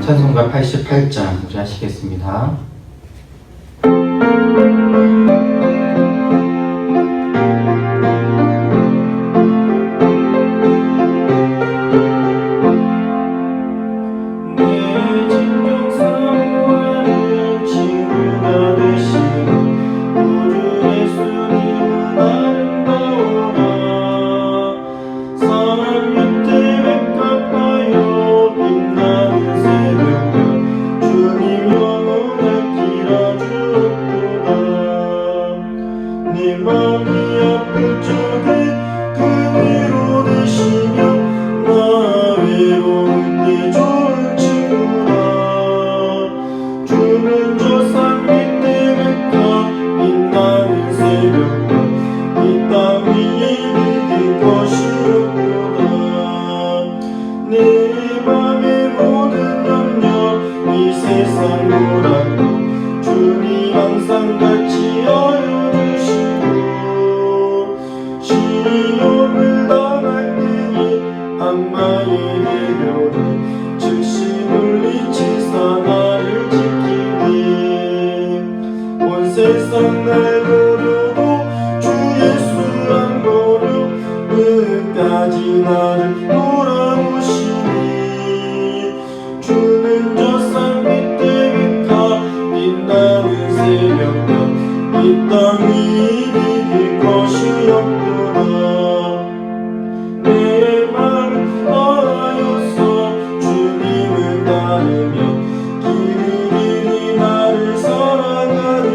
찬송가 88장 우리 하시겠습니다. 세상 날 버려도 주 예수 안 버려 끝까지 나를 돌아오시니 주는 저 산 밑에 가 빛나는 새벽별 이 땅 위 이길 것이 없구나. 내 맘을 다하여서 주님을 따르며 길이 나를 사랑하는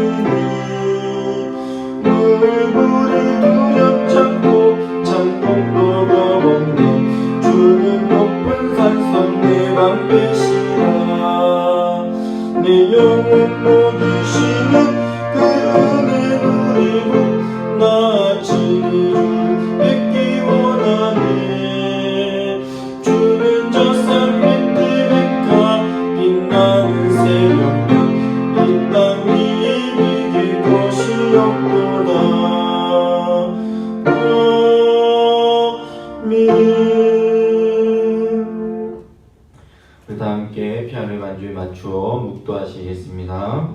물을 두렵지 않고 참고 먹어먹네. 주는 높은 산성 내 방패시라. 내 영혼 먹이시는 그 은혜 누리고 나 진리를 뵙기 원하네. 주는 저 산 밑에 백화 빛나는 새벽별 이 땅 위에 이길 것이 없구나. 우리 다 함께 피아노 반주에 맞추어 묵도하시겠습니다.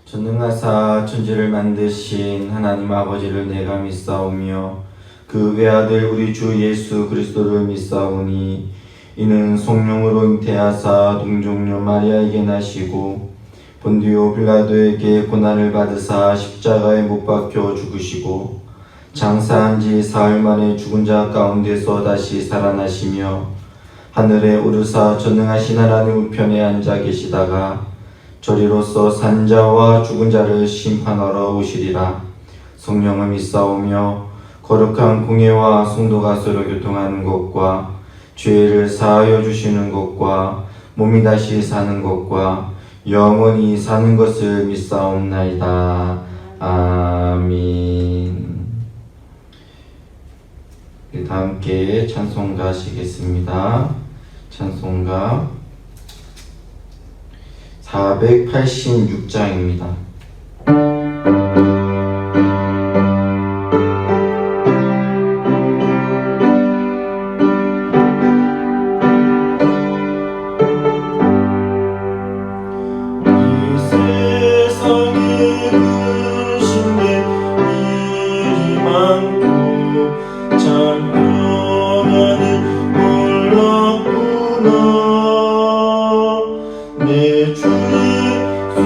전능하사 천지를 만드신 하나님 아버지를 내가 믿사오며 그 외아들 우리 주 예수 그리스도를 믿사오니 이는 성령으로 잉태하사 동정녀 마리아에게 나시고 본디오 빌라도에게 고난을 받으사 십자가에 못 박혀 죽으시고 장사한 지 사흘 만에 죽은 자 가운데서 다시 살아나시며 하늘에 오르사 전능하신 하나님 우편에 앉아 계시다가 저리로서 산자와 죽은 자를 심판하러 오시리라. 성령을 믿사오며 거룩한 공예와 성도가 서로 교통하는 것과 죄를 사하여 주시는 것과 몸이 다시 사는 것과 영원히 사는 것을 믿사옵나이다. 아멘. 다 함께 찬송가 하시겠습니다. 찬송가 486장입니다. 내 주 예수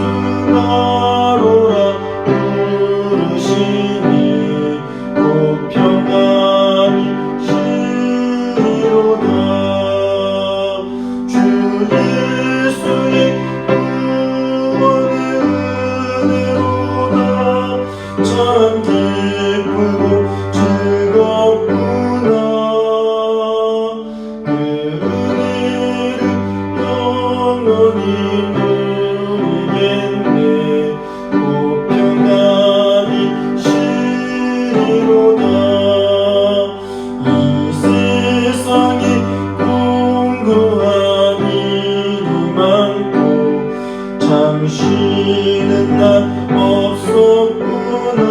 난 없었구나.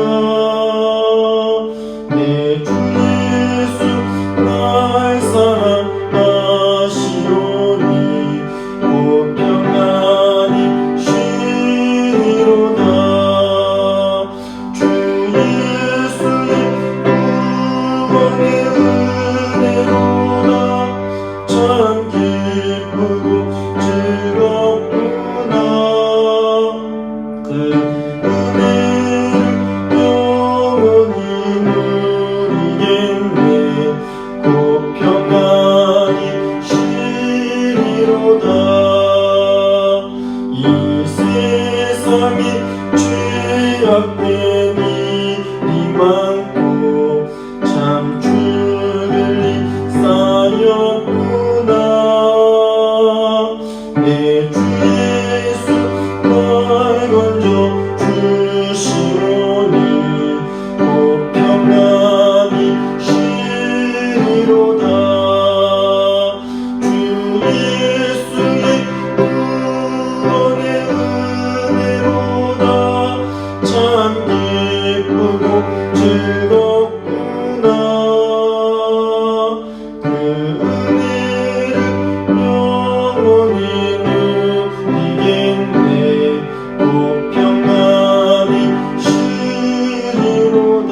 내 주 예수 날 사랑하시오니 곧 평안히 쉬리로다. 주 예수의 구원의 은혜로다. 참 기쁘고 즐겁구나. 그 은혜를 영원히 누리겠네. 곧 평안히 쉬리로다. 이 세상이 죄악된 일이 많고 참 죽을 일 쌓였구나. 내 주 예수 날 건져 주시오니 곧 평안히 쉬리로다. 주 예수의 구원의 은혜로다. 참 기쁘고 즐겁구나. 그 은혜를 영원히 누리겠네. 곧 평안히 쉬리로다.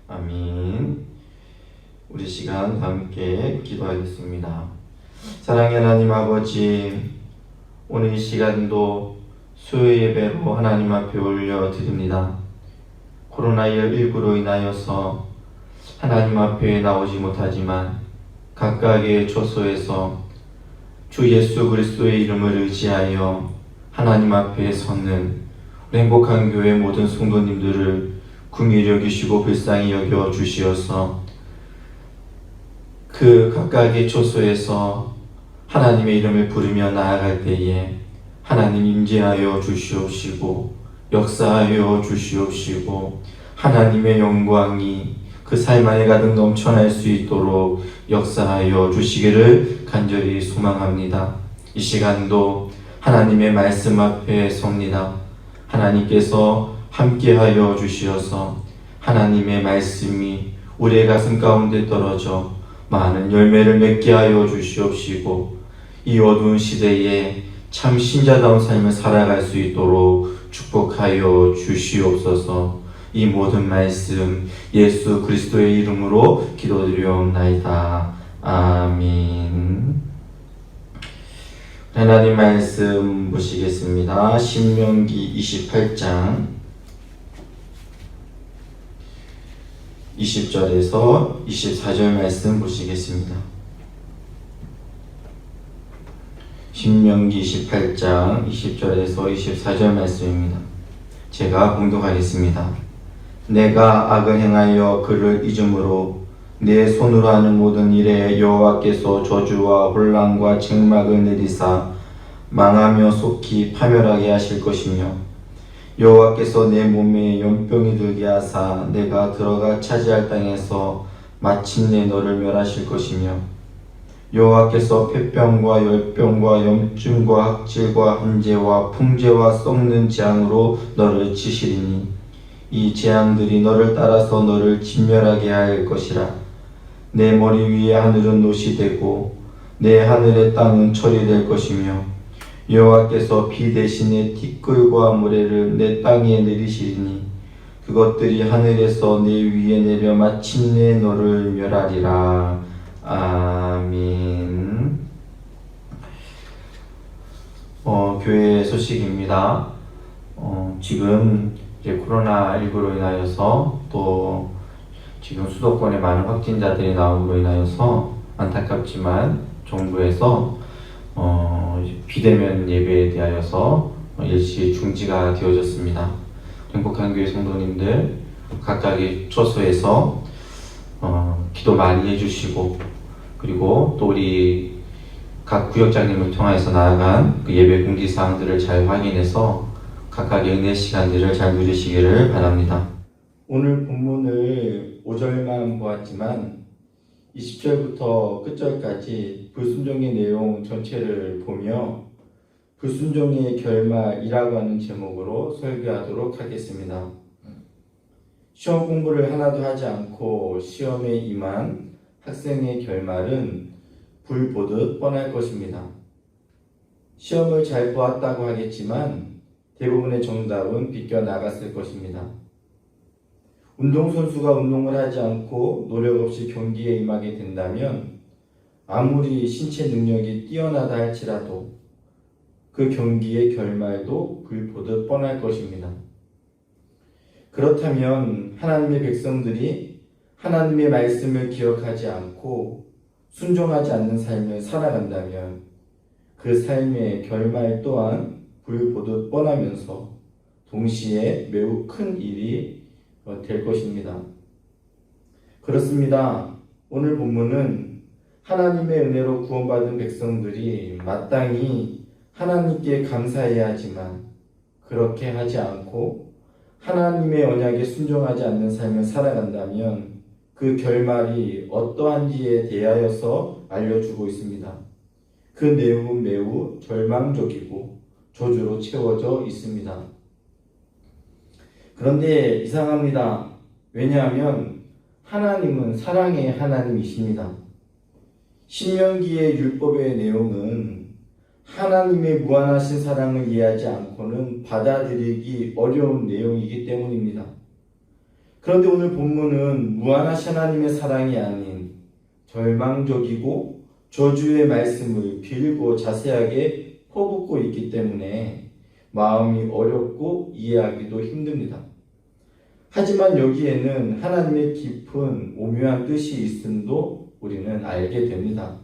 아멘. 우리 시간 함께 기도하겠습니다. 사랑의 하나님 아버지, 오늘 이 시간도 수요 예배로 하나님 앞에 올려드립니다. 코로나19로 인하여서 하나님 앞에 나오지 못하지만 각각의 처소에서 주 예수 그리스도의 이름을 의지하여 하나님 앞에 섰는 우리 행복한 교회 모든 성도님들을 긍휼히 여기시고 불쌍히 여겨 주시어서 그 각각의 처소에서 하나님의 이름을 부르며 나아갈 때에 하나님 임재하여 주시옵시고 역사하여 주시옵시고 하나님의 영광이 그 삶 안에 가득 넘쳐날 수 있도록 역사하여 주시기를 간절히 소망합니다. 이 시간도 하나님의 말씀 앞에 섭니다. 하나님께서 함께하여 주시어서 하나님의 말씀이 우리의 가슴 가운데 떨어져 많은 열매를 맺게 하여 주시옵시고 이 어두운 시대에 참 신자다운 삶을 살아갈 수 있도록 축복하여 주시옵소서. 이 모든 말씀 예수 그리스도의 이름으로 기도드리옵나이다. 아멘. 하나님 말씀 보시겠습니다. 신명기 28장 20절에서 24절 말씀 보시겠습니다. 신명기 28장 20절에서 24절 말씀입니다. 제가 봉독하겠습니다. 내가 악을 행하여 그를 잊음으로 내 손으로 하는 모든 일에 여호와께서 저주와 혼란과 책망을 내리사 망하며 속히 파멸하게 하실 것이며 여호와께서 내 몸에 연병이 들게 하사 내가 들어가 차지할 땅에서 마침내 너를 멸하실 것이며 여호와께서 폐병과 열병과 염증과 학질과 한재와 풍재와 썩는 재앙으로 너를 치시리니 이 재앙들이 너를 따라서 너를 진멸하게 할 것이라. 내 머리 위에 하늘은 놋이 되고 내 하늘의 땅은 철이 될 것이며 여호와께서 비 대신에 티끌과 모래를 내 땅에 내리시리니 그것들이 하늘에서 내 위에 내려 마침내 너를 멸하리라. 아멘. 교회 소식입니다. 지금 이제 코로나19로 인하여서 또 지금 수도권에 많은 확진자들이 나옴으로 인하여서 안타깝지만 정부에서 비대면 예배에 대하여서 일시 중지가 되어졌습니다. 행복한 교회 성도님들 각각의 처소에서 기도 많이 해주시고 그리고 또 우리 각 구역장님을 통해서 나아간 그 예배 공지사항들을 잘 확인해서 각각의 은혜 시간들을 잘 누리시기를 바랍니다. 오늘 본문을 5절만 보았지만 20절부터 끝절까지 불순종의 내용 전체를 보며 불순종의 결말이라고 하는 제목으로 설교하도록 하겠습니다. 시험 공부를 하나도 하지 않고 시험에 임한 학생의 결말은 불 보듯 뻔할 것입니다. 시험을 잘 보았다고 하겠지만 대부분의 정답은 비껴나갔을 것입니다. 운동선수가 운동을 하지 않고 노력 없이 경기에 임하게 된다면 아무리 신체 능력이 뛰어나다 할지라도 그 경기의 결말도 불보듯 뻔할 것입니다. 그렇다면 하나님의 백성들이 하나님의 말씀을 기억하지 않고 순종하지 않는 삶을 살아간다면 그 삶의 결말 또한 불보듯 뻔하면서 동시에 매우 큰 일이 될 것입니다. 그렇습니다. 오늘 본문은 하나님의 은혜로 구원받은 백성들이 마땅히 하나님께 감사해야 하지만 그렇게 하지 않고 하나님의 언약에 순종하지 않는 삶을 살아간다면 그 결말이 어떠한지에 대하여서 알려주고 있습니다. 그 내용은 매우 절망적이고 저주로 채워져 있습니다. 그런데 이상합니다. 왜냐하면 하나님은 사랑의 하나님이십니다. 신명기의 율법의 내용은 하나님의 무한하신 사랑을 이해하지 않고는 받아들이기 어려운 내용이기 때문입니다. 그런데 오늘 본문은 무한하신 하나님의 사랑이 아닌 절망적이고 저주의 말씀을 길고 자세하게 퍼붓고 있기 때문에 마음이 어렵고 이해하기도 힘듭니다. 하지만 여기에는 하나님의 깊은 오묘한 뜻이 있음도 우리는 알게 됩니다.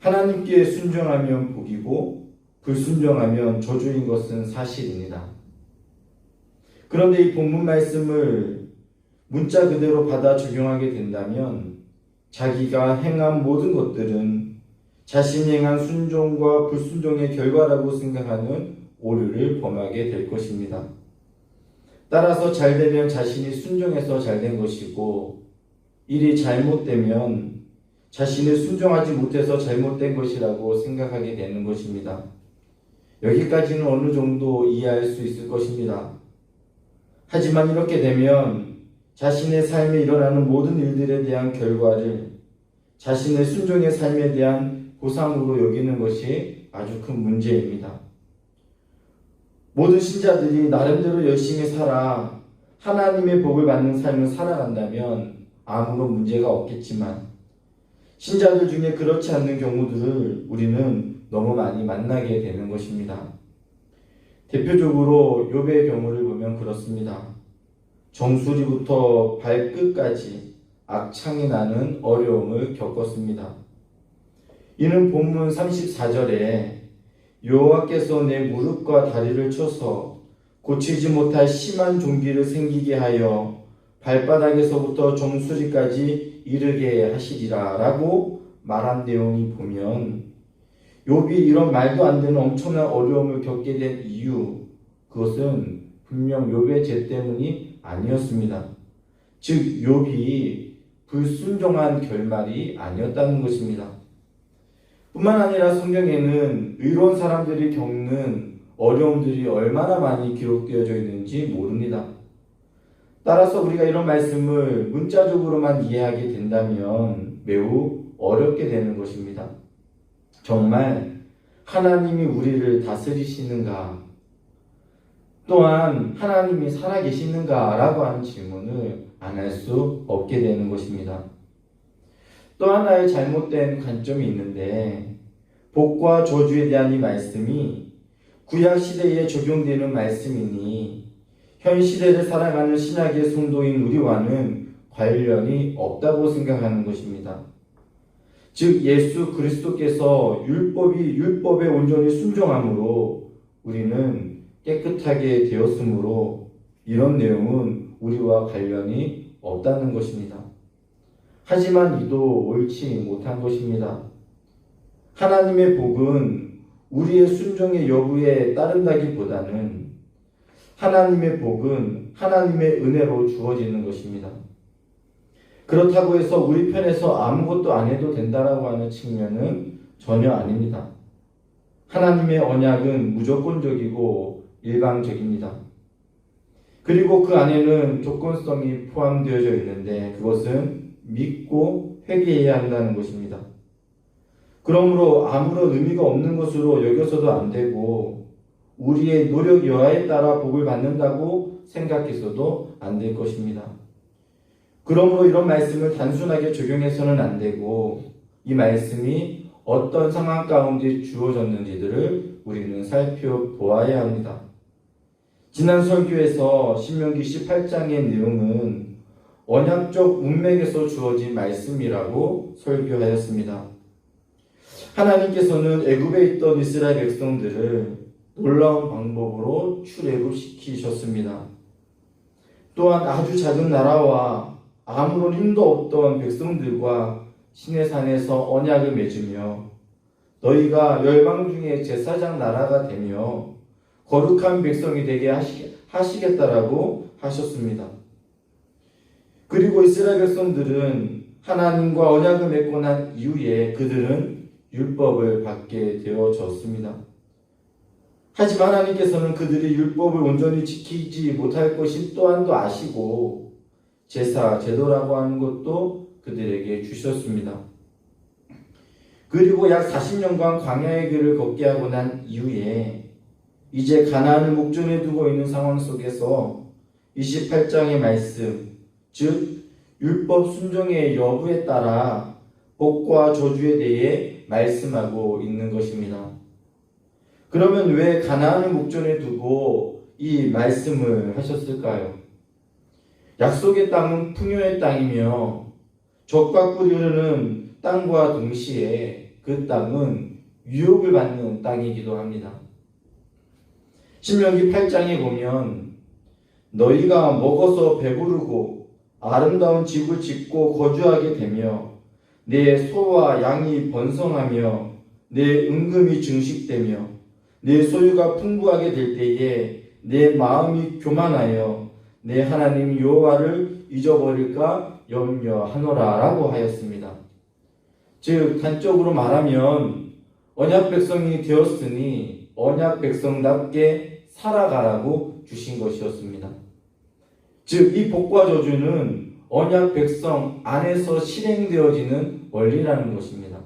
하나님께 순종하면 복이고 불순종하면 저주인 것은 사실입니다. 그런데 이 본문 말씀을 문자 그대로 받아 적용하게 된다면 자기가 행한 모든 것들은 자신이 행한 순종과 불순종의 결과라고 생각하는 오류를 범하게 될 것입니다. 따라서 잘되면 자신이 순종해서 잘된 것이고 일이 잘못되면 자신이 순종하지 못해서 잘못된 것이라고 생각하게 되는 것입니다. 여기까지는 어느 정도 이해할 수 있을 것입니다. 하지만 이렇게 되면 자신의 삶에 일어나는 모든 일들에 대한 결과를 자신의 순종의 삶에 대한 보상으로 여기는 것이 아주 큰 문제입니다. 모든 신자들이 나름대로 열심히 살아 하나님의 복을 받는 삶을 살아간다면 아무런 문제가 없겠지만 신자들 중에 그렇지 않는 경우들을 우리는 너무 많이 만나게 되는 것입니다. 대표적으로 욥의 경우를 보면 그렇습니다. 정수리부터 발끝까지 악창이 나는 어려움을 겪었습니다. 이는 본문 34절에 여호와께서 내 무릎과 다리를 쳐서 고치지 못할 심한 종기를 생기게 하여 발바닥에서부터 정수리까지 이르게 하시리라 라고 말한 내용이 보면 욥이 이런 말도 안 되는 엄청난 어려움을 겪게 된 이유, 그것은 분명 욥의 죄 때문이 아니었습니다. 즉 욥이 불순종한 결말이 아니었다는 것입니다. 뿐만 아니라 성경에는 의로운 사람들이 겪는 어려움들이 얼마나 많이 기록되어져 있는지 모릅니다. 따라서 우리가 이런 말씀을 문자적으로만 이해하게 된다면 매우 어렵게 되는 것입니다. 정말 하나님이 우리를 다스리시는가? 또한 하나님이 살아계시는가? 라고 하는 질문을 안 할 수 없게 되는 것입니다. 또 하나의 잘못된 관점이 있는데 복과 저주에 대한 이 말씀이 구약 시대에 적용되는 말씀이니 현 시대를 살아가는 신약의 성도인 우리와는 관련이 없다고 생각하는 것입니다. 즉 예수 그리스도께서 율법에 온전히 순종함으로 우리는 깨끗하게 되었으므로 이런 내용은 우리와 관련이 없다는 것입니다. 하지만 이도 옳지 못한 것입니다. 하나님의 복은 우리의 순종의 여부에 따른다기보다는 하나님의 복은 하나님의 은혜로 주어지는 것입니다. 그렇다고 해서 우리 편에서 아무것도 안 해도 된다라고 하는 측면은 전혀 아닙니다. 하나님의 언약은 무조건적이고 일방적입니다. 그리고 그 안에는 조건성이 포함되어져 있는데 그것은 믿고 회개해야 한다는 것입니다. 그러므로 아무런 의미가 없는 것으로 여겨서도 안 되고 우리의 노력 여하에 따라 복을 받는다고 생각해서도 안 될 것입니다. 그러므로 이런 말씀을 단순하게 적용해서는 안 되고 이 말씀이 어떤 상황 가운데 주어졌는지들을 우리는 살펴보아야 합니다. 지난 설교에서 신명기 18장의 내용은 언약적 문맥에서 주어진 말씀이라고 설교하였습니다. 하나님께서는 애굽에 있던 이스라엘 백성들을 놀라운 방법으로 출애굽시키셨습니다. 또한 아주 작은 나라와 아무런 힘도 없던 백성들과 시내산에서 언약을 맺으며 너희가 열방 중에 제사장 나라가 되며 거룩한 백성이 되게 하시겠다라고 하셨습니다. 그리고 이스라엘 백성들은 하나님과 언약을 맺고 난 이후에 그들은 율법을 받게 되어졌습니다. 하지만 하나님께서는 그들이 율법을 온전히 지키지 못할 것이 또한도 아시고 제사, 제도라고 하는 것도 그들에게 주셨습니다. 그리고 약 40년간 광야의 길을 걷게 하고 난 이후에 이제 가나안을 목전에 두고 있는 상황 속에서 28장의 말씀, 즉 율법 순종의 여부에 따라 복과 저주에 대해 말씀하고 있는 것입니다. 그러면 왜 가나안을 목전에 두고 이 말씀을 하셨을까요? 약속의 땅은 풍요의 땅이며 적과 꿀이 흐르는 땅과 동시에 그 땅은 유혹을 받는 땅이기도 합니다. 신명기 8장에 보면 너희가 먹어서 배부르고 아름다운 집을 짓고 거주하게 되며 내 소와 양이 번성하며 내 은금이 증식되며 내 소유가 풍부하게 될 때에 내 마음이 교만하여 내 하나님 여호와를 잊어버릴까 염려하노라 라고 하였습니다. 즉 단적으로 말하면 언약 백성이 되었으니 언약 백성답게 살아가라고 주신 것이었습니다. 즉 이 복과 저주는 언약 백성 안에서 실행되어지는 원리라는 것입니다.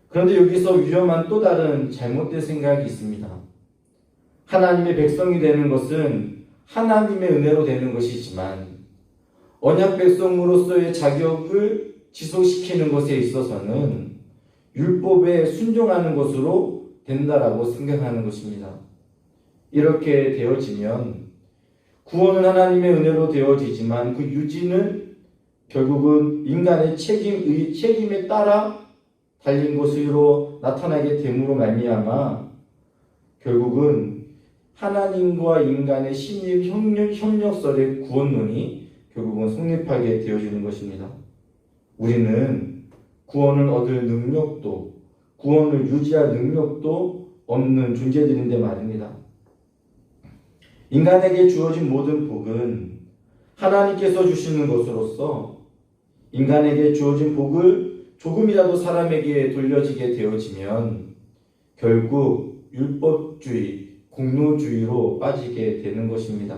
그런데 여기서 위험한 또 다른 잘못된 생각이 있습니다. 하나님의 백성이 되는 것은 하나님의 은혜로 되는 것이지만 언약 백성으로서의 자격을 지속시키는 것에 있어서는 율법에 순종하는 것으로 된다라고 생각하는 것입니다. 이렇게 되어지면 구원은 하나님의 은혜로 되어지지만 그 유지는 결국은 인간의 책임에 따라 달린 것으로 나타나게 됨으로 말미암아 결국은 하나님과 인간의 신입 협력설의 구원론이 결국은 성립하게 되어지는 것입니다. 우리는 구원을 얻을 능력도 구원을 유지할 능력도 없는 존재들인데 말입니다. 인간에게 주어진 모든 복은 하나님께서 주시는 것으로서 인간에게 주어진 복을 조금이라도 사람에게 돌려지게 되어지면 결국 율법주의, 공로주의로 빠지게 되는 것입니다.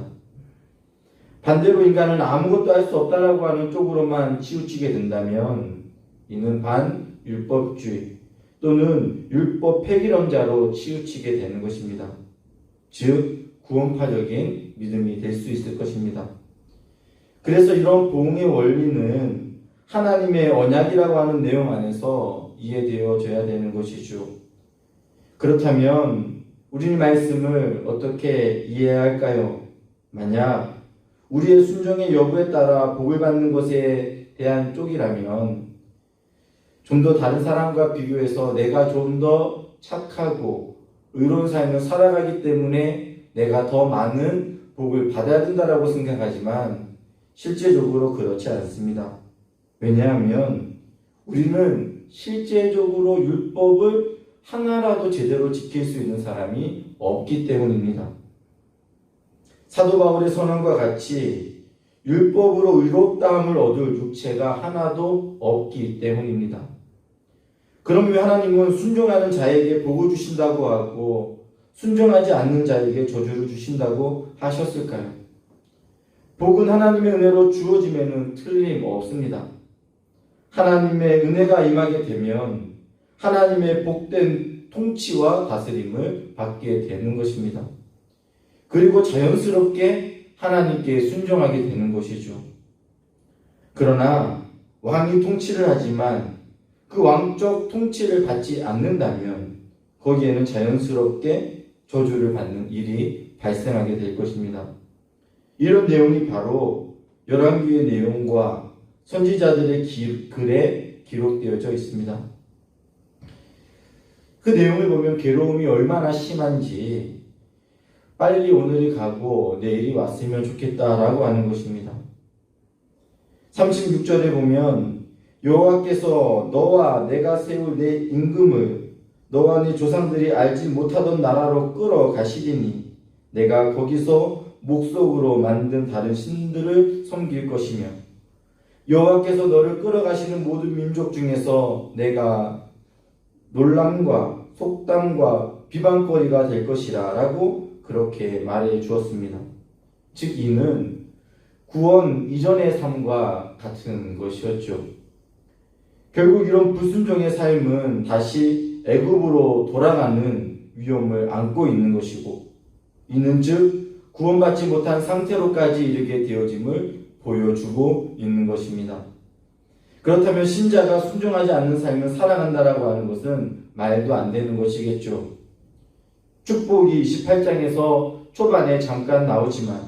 반대로 인간은 아무것도 할 수 없다라고 하는 쪽으로만 치우치게 된다면 이는 반율법주의 또는 율법 폐기론자로 치우치게 되는 것입니다. 즉 구원파적인 믿음이 될 수 있을 것입니다. 그래서 이런 복음의 원리는 하나님의 언약이라고 하는 내용 안에서 이해되어져야 되는 것이죠. 그렇다면 우리는 말씀을 어떻게 이해해야 할까요? 만약 우리의 순종의 여부에 따라 복을 받는 것에 대한 쪽이라면 좀 더 다른 사람과 비교해서 내가 좀 더 착하고 의로운 삶을 살아가기 때문에 내가 더 많은 복을 받아야 된다라고 생각하지만 실제적으로 그렇지 않습니다. 왜냐하면 우리는 실제적으로 율법을 하나라도 제대로 지킬 수 있는 사람이 없기 때문입니다. 사도 바울의 선언과 같이 율법으로 의롭다함을 얻을 육체가 하나도 없기 때문입니다. 그럼 왜 하나님은 순종하는 자에게 복을 주신다고 하고 순종하지 않는 자에게 저주를 주신다고 하셨을까요? 복은 하나님의 은혜로 주어지면 틀림없습니다. 하나님의 은혜가 임하게 되면 하나님의 복된 통치와 다스림을 받게 되는 것입니다. 그리고 자연스럽게 하나님께 순종하게 되는 것이죠. 그러나 왕이 통치를 하지만 그 왕적 통치를 받지 않는다면 거기에는 자연스럽게 저주를 받는 일이 발생하게 될 것입니다. 이런 내용이 바로 열왕기의 내용과 선지자들의 글에 기록되어져 있습니다. 그 내용을 보면 괴로움이 얼마나 심한지 빨리 오늘이 가고 내일이 왔으면 좋겠다라고 하는 것입니다. 36절에 보면 여호와께서 너와 내가 세울 내 임금을 너와 네 조상들이 알지 못하던 나라로 끌어가시리니 내가 거기서 목석으로 만든 다른 신들을 섬길 것이며 여호와께서 너를 끌어가시는 모든 민족 중에서 내가 논란과 속담과 비방거리가 될 것이라 라고 그렇게 말해 주었습니다. 즉 이는 구원 이전의 삶과 같은 것이었죠. 결국 이런 불순종의 삶은 다시 애굽으로 돌아가는 위험을 안고 있는 것이고 이는 즉 구원받지 못한 상태로까지 이르게 되어짐을 보여주고 있는 것입니다. 그렇다면 신자가 순종하지 않는 삶을 살아간다라고 하는 것은 말도 안 되는 것이겠죠. 축복이 28장에서 초반에 잠깐 나오지만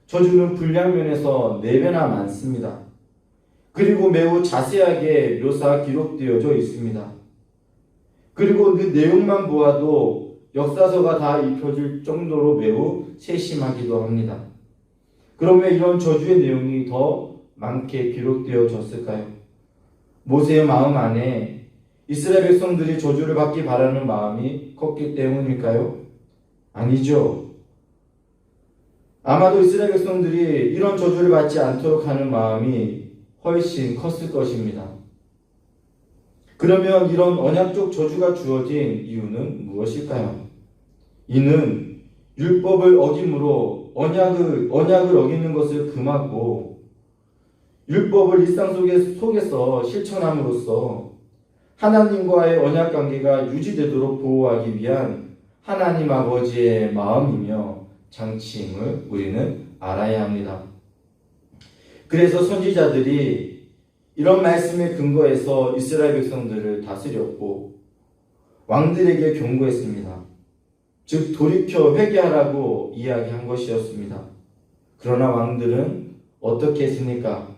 저주는 불량면에서 4배나 많습니다. 그리고 매우 자세하게 기록되어져 있습니다. 그리고 그 내용만 보아도 역사서가 다 입혀질 정도로 매우 세심하기도 합니다. 그럼 왜 이런 저주의 내용이 더 많게 기록되어졌을까요? 모세의 마음 안에 이스라엘 백성들이 저주를 받기 바라는 마음이 컸기 때문일까요? 아니죠. 아마도 이스라엘 백성들이 이런 저주를 받지 않도록 하는 마음이 훨씬 컸을 것입니다. 그러면 이런 언약적 저주가 주어진 이유는 무엇일까요? 이는 율법을 어김으로 언약을 어기는 것을 금하고 율법을 일상 속에서 실천함으로써 하나님과의 언약 관계가 유지되도록 보호하기 위한 하나님 아버지의 마음이며 장치임을 우리는 알아야 합니다. 그래서 선지자들이 이런 말씀에 근거해서 이스라엘 백성들을 다스렸고 왕들에게 경고했습니다. 즉 돌이켜 회개하라고 이야기한 것이었습니다. 그러나 왕들은 어떻게 했습니까?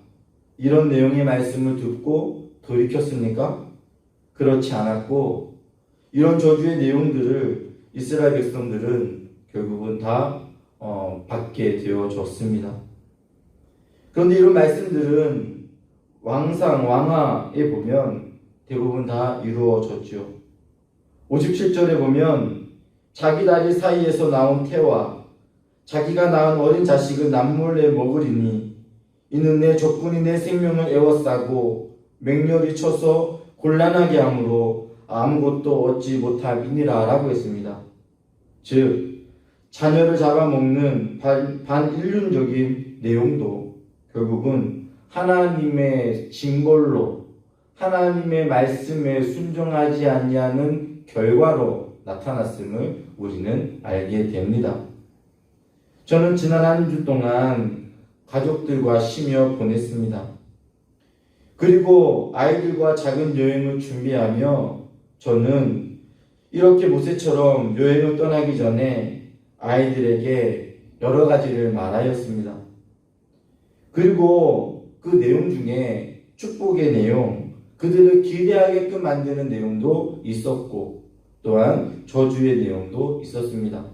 이런 내용의 말씀을 듣고 돌이켰습니까? 그렇지 않았고 이런 저주의 내용들을 이스라엘 백성들은 결국은 다 받게 되어졌습니다. 그런데 이런 말씀들은 왕하에 보면 대부분 다 이루어졌죠. 57절에 보면 자기 다리 사이에서 나온 태와 자기가 낳은 어린 자식을 남몰래 먹으리니 이는 내 적군이 내 생명을 애워싸고 맹렬히 쳐서 곤란하게 함으로 아무것도 얻지 못함이니라 라고 했습니다. 즉 자녀를 잡아먹는 반인륜적인 내용도 결국은 하나님의 징벌로 하나님의 말씀에 순종하지 아니하는 결과로 나타났음을 우리는 알게 됩니다. 저는 지난 한 주 동안 가족들과 쉬며 보냈습니다. 그리고 아이들과 작은 여행을 준비하며 저는 이렇게 모세처럼 여행을 떠나기 전에 아이들에게 여러 가지를 말하였습니다. 그리고 그 내용 중에 축복의 내용, 그들을 기대하게끔 만드는 내용도 있었고 또한 저주의 내용도 있었습니다.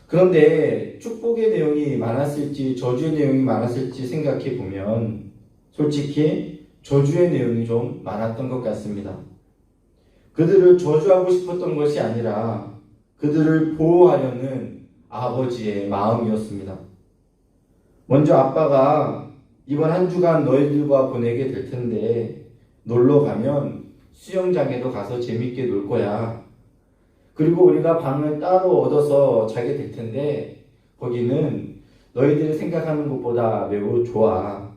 그런데 축복의 내용이 많았을지 저주의 내용이 많았을지 생각해 보면 솔직히 저주의 내용이 좀 많았던 것 같습니다. 그들을 저주하고 싶었던 것이 아니라 그들을 보호하려는 아버지의 마음이었습니다. 먼저 아빠가 이번 한 주간 너희들과 보내게 될 텐데 놀러 가면 수영장에도 가서 재밌게 놀 거야. 그리고 우리가 방을 따로 얻어서 자게 될 텐데 거기는 너희들이 생각하는 것보다 매우 좋아.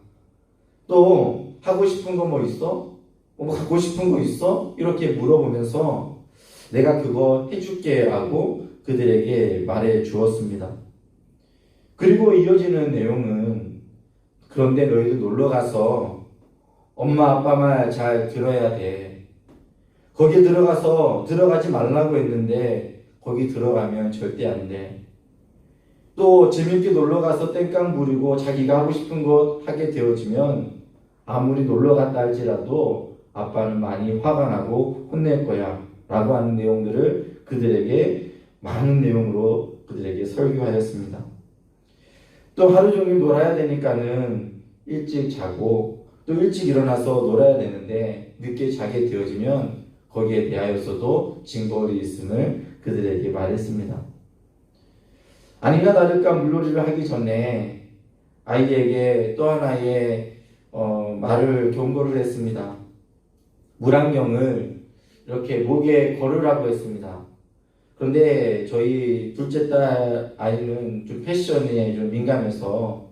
또 하고 싶은 거 뭐 있어? 뭐 갖고 싶은 거 있어? 이렇게 물어보면서 내가 그거 해줄게 하고 그들에게 말해 주었습니다. 그리고 이어지는 내용은 그런데 너희들 놀러 가서 엄마 아빠 말 잘 들어야 돼. 거기 들어가지 말라고 했는데 거기 들어가면 절대 안 돼. 또 재밌게 놀러 가서 땡깡 부리고 자기가 하고 싶은 것 하게 되어지면 아무리 놀러 갔다 할지라도 아빠는 많이 화가 나고 혼낼 거야 라고 하는 내용들을 그들에게 많은 내용으로 그들에게 설교하였습니다. 또 하루 종일 놀아야 되니까는 일찍 자고 또 일찍 일어나서 놀아야 되는데 늦게 자게 되어지면 거기에 대하여서도 징벌이 있음을 그들에게 말했습니다. 아니나 다를까 물놀이를 하기 전에 아이에게 또 하나의 경고를 했습니다. 물안경을 이렇게 목에 걸으라고 했습니다. 그런데 저희 둘째 딸 아이는 좀 패션에 좀 민감해서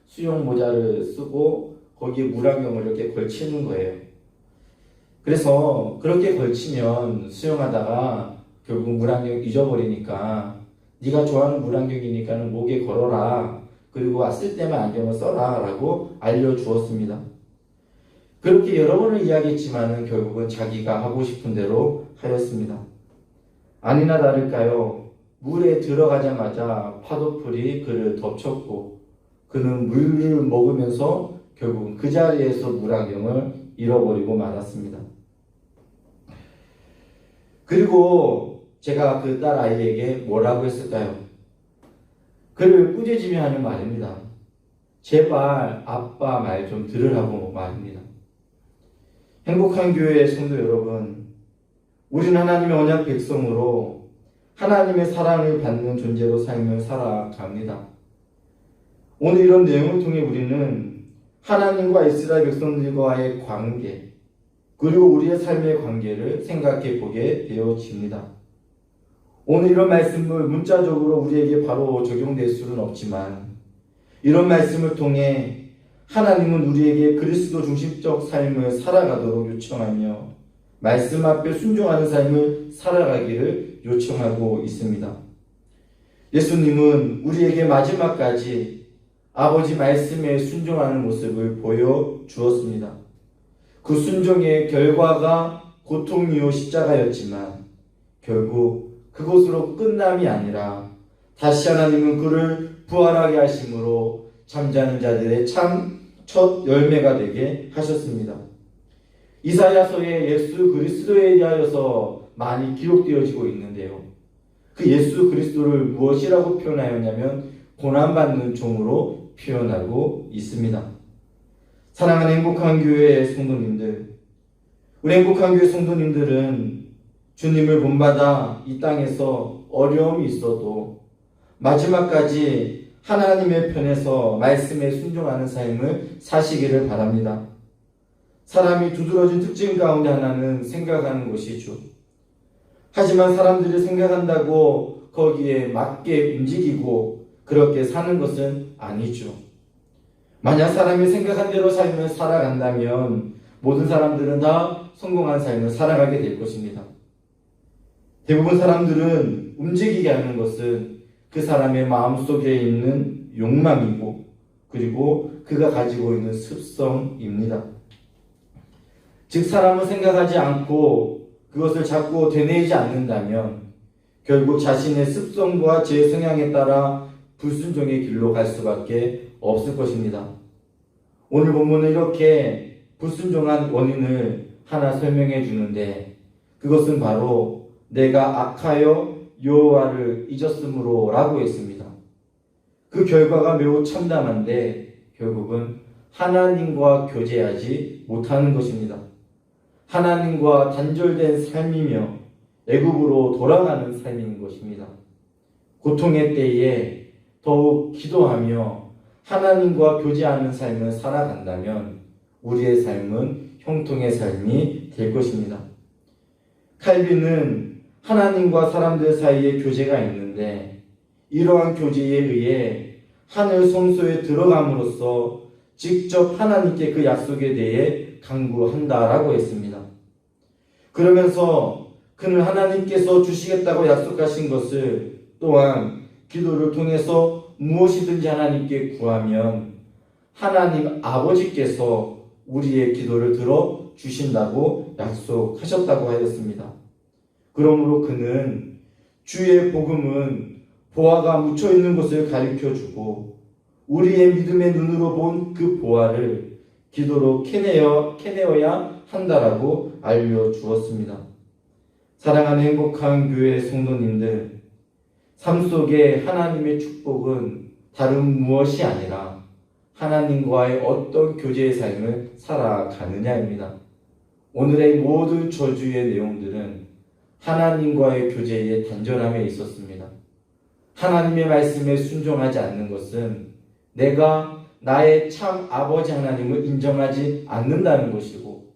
수영 모자를 쓰고 거기에 물안경을 이렇게 걸치는 거예요. 그래서 그렇게 걸치면 수영하다가 결국 물안경 잊어버리니까 네가 좋아하는 물안경이니까는 목에 걸어라. 그리고 왔을 때만 안경을 써라 라고 알려주었습니다. 그렇게 여러 번을 이야기했지만 결국은 자기가 하고 싶은 대로 하였습니다. 아니나 다를까요? 물에 들어가자마자 파도풀이 그를 덮쳤고 그는 물을 먹으면서 결국은 그 자리에서 물안경을 잃어버리고 말았습니다. 그리고 제가 그 딸 아이에게 뭐라고 했을까요? 그를 꾸짖으며 하는 말입니다. 제발 아빠 말 좀 들으라고 말입니다. 행복한 교회의 성도 여러분, 우리는 하나님의 언약 백성으로 하나님의 사랑을 받는 존재로 삶을 살아갑니다. 오늘 이런 내용을 통해 우리는 하나님과 이스라엘 백성들과의 관계, 그리고 우리의 삶의 관계를 생각해 보게 되어집니다. 오늘 이런 말씀을 문자적으로 우리에게 바로 적용될 수는 없지만 이런 말씀을 통해 하나님은 우리에게 그리스도 중심적 삶을 살아가도록 요청하며 말씀 앞에 순종하는 삶을 살아가기를 요청하고 있습니다. 예수님은 우리에게 마지막까지 아버지 말씀에 순종하는 모습을 보여주었습니다. 그 순종의 결과가 고통이요 십자가였지만 결국 그것으로 끝남이 아니라 다시 하나님은 그를 부활하게 하심으로 잠자는 자들의 참 첫 열매가 되게 하셨습니다. 이사야서에 예수 그리스도에 대하여서 많이 기록되어지고 있는데요. 그 예수 그리스도를 무엇이라고 표현하였냐면 고난받는 종으로 표현하고 있습니다. 사랑하는 행복한 교회의 성도님들, 우리 행복한 교회 성도님들은 주님을 본받아 이 땅에서 어려움이 있어도 마지막까지 하나님의 편에서 말씀에 순종하는 삶을 사시기를 바랍니다. 사람이 두드러진 특징 가운데 하나는 생각하는 것이죠. 하지만 사람들이 생각한다고 거기에 맞게 움직이고 그렇게 사는 것은 아니죠. 만약 사람이 생각한 대로 삶을 살아간다면 모든 사람들은 다 성공한 삶을 살아가게 될 것입니다. 대부분 사람들은 움직이게 하는 것은 그 사람의 마음속에 있는 욕망이고 그리고 그가 가지고 있는 습성입니다. 즉 사람은 생각하지 않고 그것을 자꾸 되뇌이지 않는다면 결국 자신의 습성과 제 성향에 따라 불순종의 길로 갈 수밖에 없을 것입니다. 오늘 본문은 이렇게 불순종한 원인을 하나 설명해 주는데 그것은 바로 내가 악하여 여호와를 잊었으므로 라고 했습니다. 그 결과가 매우 참담한데 결국은 하나님과 교제하지 못하는 것입니다. 하나님과 단절된 삶이며 애굽으로 돌아가는 삶인 것입니다. 고통의 때에 더욱 기도하며 하나님과 교제하는 삶을 살아간다면 우리의 삶은 형통의 삶이 될 것입니다. 칼빈은 하나님과 사람들 사이에 교제가 있는데 이러한 교제에 의해 하늘 성소에 들어감으로써 직접 하나님께 그 약속에 대해 간구한다라고 했습니다. 그러면서 그는 하나님께서 주시겠다고 약속하신 것을 또한 기도를 통해서 무엇이든지 하나님께 구하면 하나님 아버지께서 우리의 기도를 들어 주신다고 약속하셨다고 하였습니다. 그러므로 그는 주의 복음은 보화가 묻혀 있는 것을 가르쳐 주고 우리의 믿음의 눈으로 본 그 보화를 기도로 캐내어야 한다라고 알려주었습니다. 사랑하는 행복한 교회 성도님들, 삶 속에 하나님의 축복은 다른 무엇이 아니라 하나님과의 어떤 교제의 삶을 살아가느냐입니다. 오늘의 모든 저주의 내용들은 하나님과의 교제의 단절함에 있었습니다. 하나님의 말씀에 순종하지 않는 것은 내가 나의 참 아버지 하나님을 인정하지 않는다는 것이고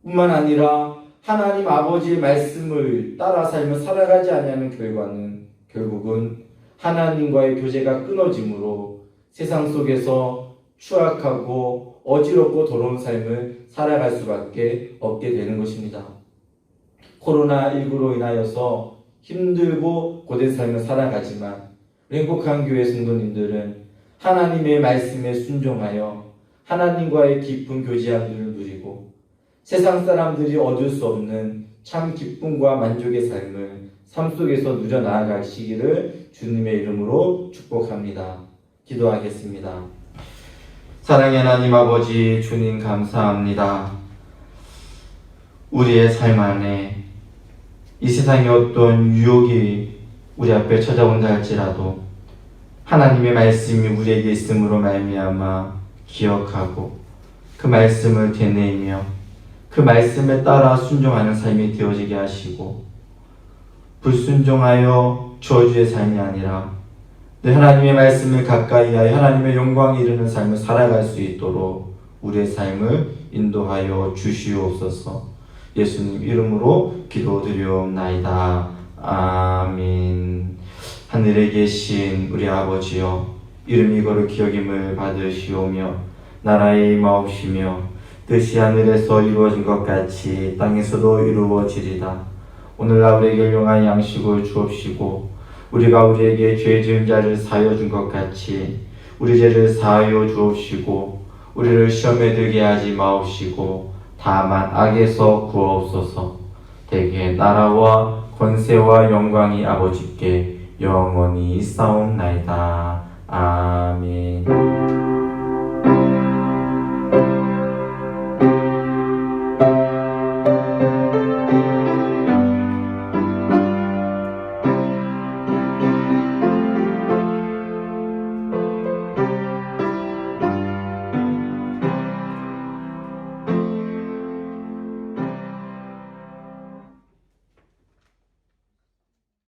뿐만 아니라 하나님 아버지의 말씀을 따라 살며 살아가지 않냐는 결과는 결국은 하나님과의 교제가 끊어짐으로 세상 속에서 추악하고 어지럽고 더러운 삶을 살아갈 수밖에 없게 되는 것입니다. 코로나19로 인하여서 힘들고 고된 삶을 살아가지만 행복한 교회 성도님들은 하나님의 말씀에 순종하여 하나님과의 깊은 교제함들을 누리고 세상 사람들이 얻을 수 없는 참 기쁨과 만족의 삶을 삶 속에서 누려 나아가시기를 주님의 이름으로 축복합니다. 기도하겠습니다. 사랑의 하나님 아버지, 주님 감사합니다. 우리의 삶 안에 이 세상의 어떤 유혹이 우리 앞에 찾아온다 할지라도 하나님의 말씀이 우리에게 있음으로 말미암아 기억하고 그 말씀을 되뇌이며 그 말씀에 따라 순종하는 삶이 되어지게 하시고 불순종하여 저주의 삶이 아니라 늘 하나님의 말씀을 가까이하여 하나님의 영광에 이르는 삶을 살아갈 수 있도록 우리의 삶을 인도하여 주시옵소서. 예수님 이름으로 기도드리옵나이다. 아멘. 하늘에 계신 우리 아버지여, 이름이 거룩히 여김을 받으시오며 나라의 임하옵시며 뜻이 하늘에서 이루어진 것 같이 땅에서도 이루어지리다. 오늘날 우리에게 일용할 양식을 주옵시고 우리가 우리에게 죄 지은 자를 사하여 준 것 같이 우리 죄를 사하여 주옵시고 우리를 시험에 들게 하지 마옵시고 다만 악에서 구하옵소서. 대개 나라와 권세와 영광이 아버지께 영원히 있사옵나이다. 아멘.